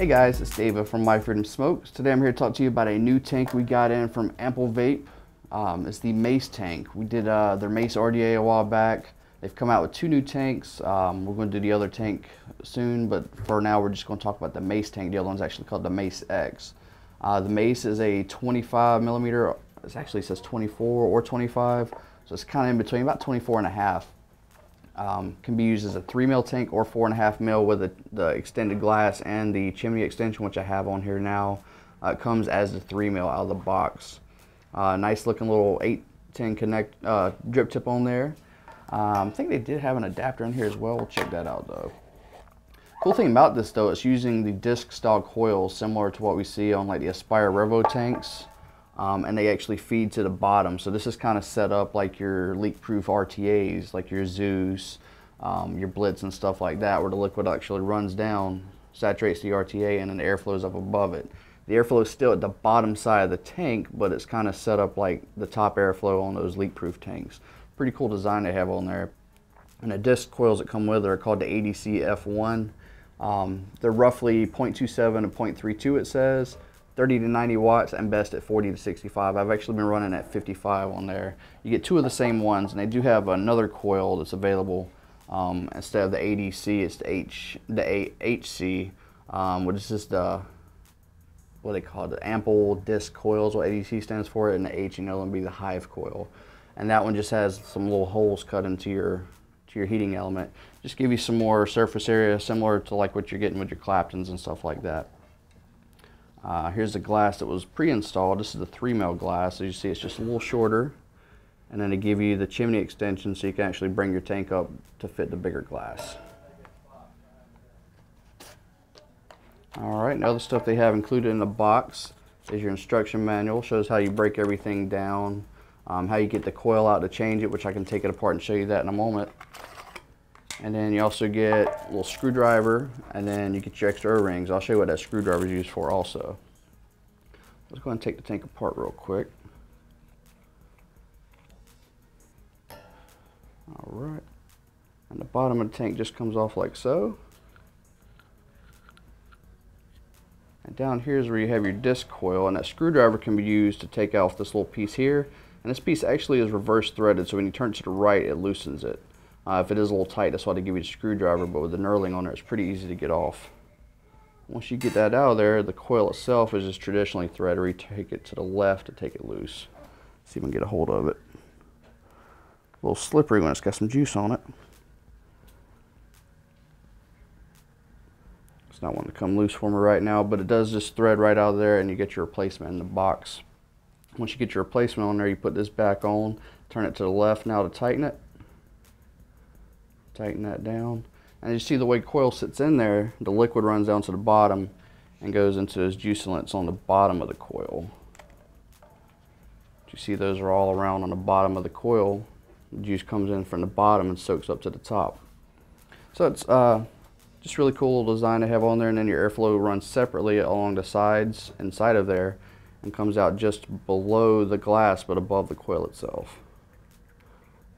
Hey guys, it's David from My Freedom Smokes. Today I'm here to talk to you about a new tank we got in from AMPLEVAPE. It's the MACE tank. We did their MACE RDA a while back. They've come out with 2 new tanks. We're going to do the other tank soon, but for now we're just going to talk about the MACE tank. The other one's actually called the MACE X. The MACE is a 25 millimeter. It actually says 24 or 25, so it's kind of in between, about 24 and a half. Can be used as a 3 mil tank or 4.5 mil with the extended glass and the chimney extension, which I have on here now. It comes as the 3 mil out of the box. Nice looking little 810 connect drip tip on there. I think they did have an adapter in here as well. We'll check that out though. Cool thing about this though, it's using the disc style coils similar to what we see on like the Aspire Revo tanks. And they actually feed to the bottom, so this is kind of set up like your leak-proof RTAs, like your Zeus, your Blitz and stuff like that, where the liquid actually runs down, saturates the RTA, and then the air flows up above it. The airflow is still at the bottom side of the tank, but it's kind of set up like the top airflow on those leak-proof tanks. Pretty cool design they have on there. And the disc coils that come with it are called the ADC F1. They're roughly 0.27 to 0.32 it says. 30 to 90 watts and best at 40 to 65. I've actually been running at 55 on there. You get 2 of the same ones, and they do have another coil that's available. Instead of the ADC, it's the HC, which is the, what they call it, the ample disc coils, what ADC stands for, and the H, you know, would be the hive coil. And that one just has some little holes cut into your heating element. Just give you some more surface area, similar to like what you're getting with your Claptons and stuff like that. Here's the glass that was pre-installed. This is the 3 mil glass. As you see, it's just a little shorter. And then they give you the chimney extension so you can actually bring your tank up to fit the bigger glass. Alright, now the stuff they have included in the box is your instruction manual. Shows how you break everything down, how you get the coil out to change it, which I can take it apart and show you that in a moment. And then you also get a little screwdriver, and then you get your extra O-rings. I'll show you what that screwdriver is used for also. Let's go ahead and take the tank apart real quick. Alright. And the bottom of the tank just comes off like so. And down here is where you have your disc coil, and that screwdriver can be used to take off this little piece here. And this piece actually is reverse threaded, so when you turn it to the right, it loosens it. If it is a little tight, that's why they give you the screwdriver, but with the knurling on there, it's pretty easy to get off. Once you get that out of there, the coil itself is just traditionally threaded. You take it to the left to take it loose. See if we can get a hold of it. A little slippery when it's got some juice on it. It's not wanting to come loose for me right now, but it does just thread right out of there, and you get your replacement in the box. Once you get your replacement on there, you put this back on, turn it to the left now to tighten it. Tighten that down, and you see the way coil sits in there, the liquid runs down to the bottom and goes into those juice inlets on the bottom of the coil. You see those are all around on the bottom of the coil. The juice comes in from the bottom and soaks up to the top. So it's just really cool design to have on there, and then your airflow runs separately along the sides inside of there and comes out just below the glass but above the coil itself.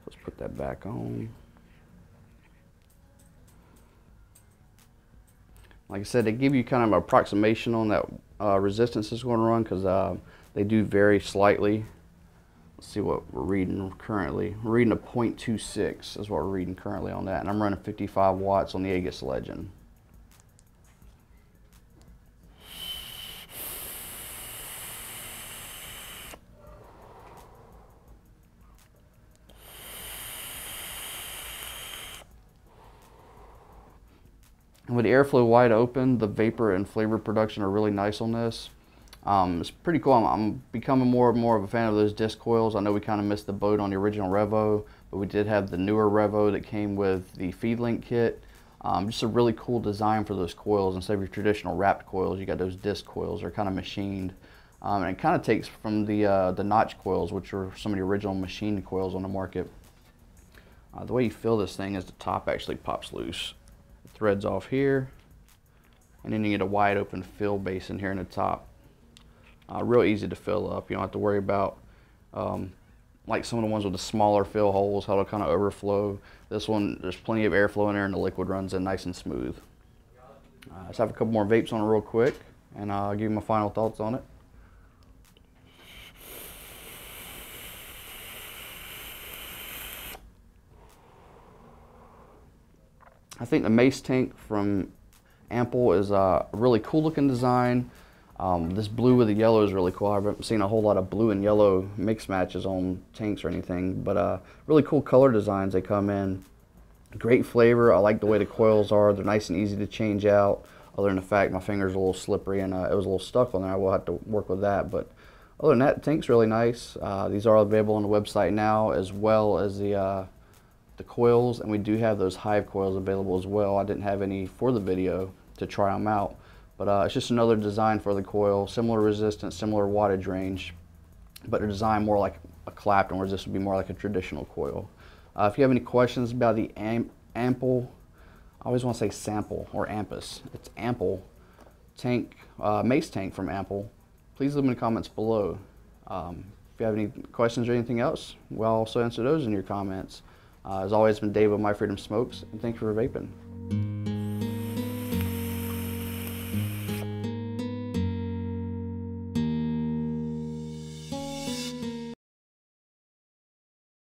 Let's put that back on. Like I said, they give you kind of an approximation on that resistance is going to run, because they do vary slightly. Let's see what we're reading currently. We're reading a 0.26 is what we're reading currently on that, and I'm running 55 watts on the Aegis Legend. And with the airflow wide open, the vapor and flavor production are really nice on this. It's pretty cool. I'm becoming more and more of a fan of those disc coils. I know we kind of missed the boat on the original Revo, but we did have the newer Revo that came with the feed link kit. Just a really cool design for those coils. Instead of your traditional wrapped coils, you got those disc coils. They're kind of machined. And it kind of takes from the notch coils, which were some of the original machined coils on the market. The way you fill this thing is the top actually pops loose. Threads off here, and then you get a wide open fill basin here in the top. Real easy to fill up. You don't have to worry about like some of the ones with the smaller fill holes, how it'll kind of overflow. This one, there's plenty of airflow in there, and the liquid runs in nice and smooth. Let's have a couple more vapes on it real quick, and I'll give you my final thoughts on it. I think the MACE tank from Ample is a really cool looking design. This blue with the yellow is really cool. I haven't seen a whole lot of blue and yellow mix matches on tanks or anything, but really cool color designs they come in. Great flavor. I like the way the coils are. They're nice and easy to change out, other than the fact my finger's a little slippery and it was a little stuck on there. I will have to work with that, but other than that, the tank's really nice. These are available on the website now, as well as the coils, and we do have those Hive coils available as well. I didn't have any for the video to try them out, but it's just another design for the coil, similar resistance, similar wattage range, but a design more like a Clapton, whereas this would be more like a traditional coil. If you have any questions about the Ample, I always want to say sample or Ampus, it's Ample tank, MACE tank from Ample, please leave them in the comments below. If you have any questions or anything else, we'll also answer those in your comments. As always, it's been Dave with My Freedom Smokes, and thanks for vaping.